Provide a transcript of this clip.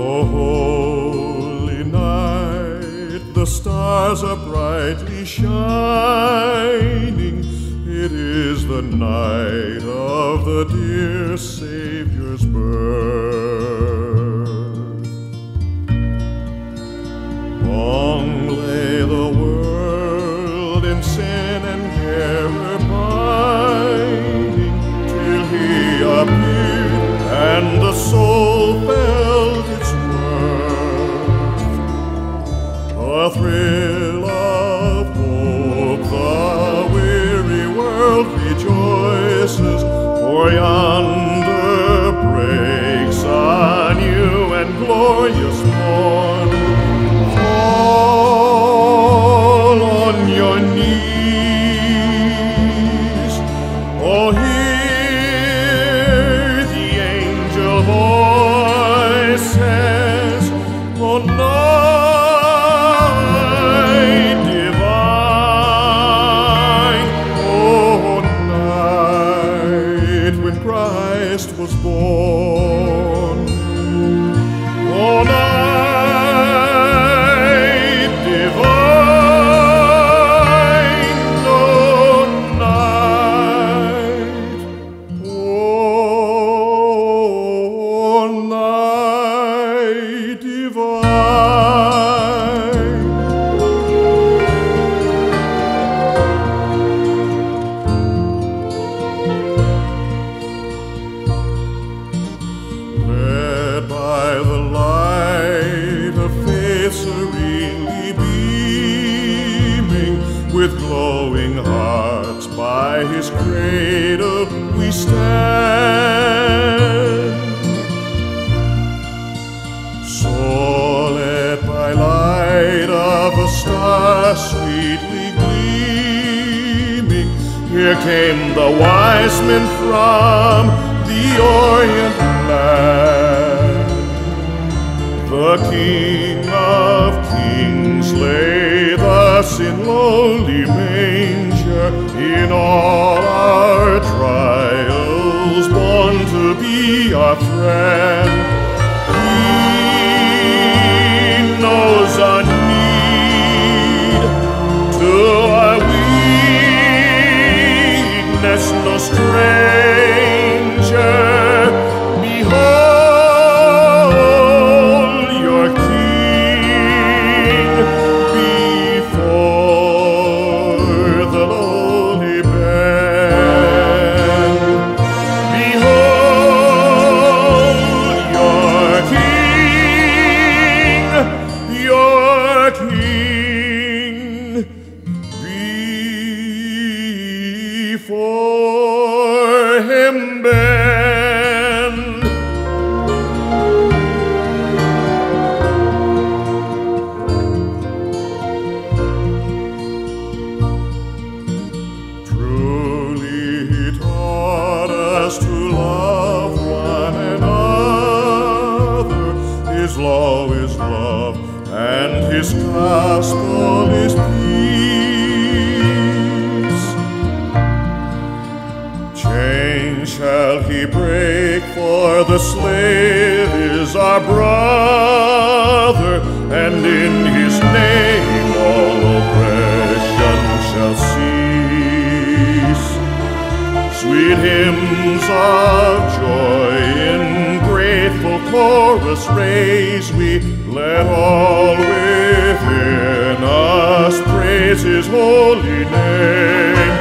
O holy night, the stars are brightly shining. It is the night of the dear Savior's birth. Long lay the world in sin and error pining, till He appeared and the soul felt its worth. A thrill of hope, the weary world rejoices, for yonder breaks a new and glorious morn. Fall on your knees, oh, hear the angel voices, oh, night divine, oh, night when Christ was born, oh, night divine, oh, night, oh, night divine. Led by the light of faith serenely beaming, with glowing hearts by His cradle we stand. So led by light of a star sweetly gleaming, here came the wise men from the Orient land. The King of Kings lay thus in lowly manger, in all our trials born to be our friend. He knows our need, to our weakness no stranger. Behold your King before the lowly band. Behold your King before Him bend. Truly He taught us to love one another. His law is love, and His gospel is peace. Chains shall He break, for the slave is our brother, and in His name all oppression shall cease. Sweet hymns of joy in grateful chorus raise we, let all within us praise His holy name.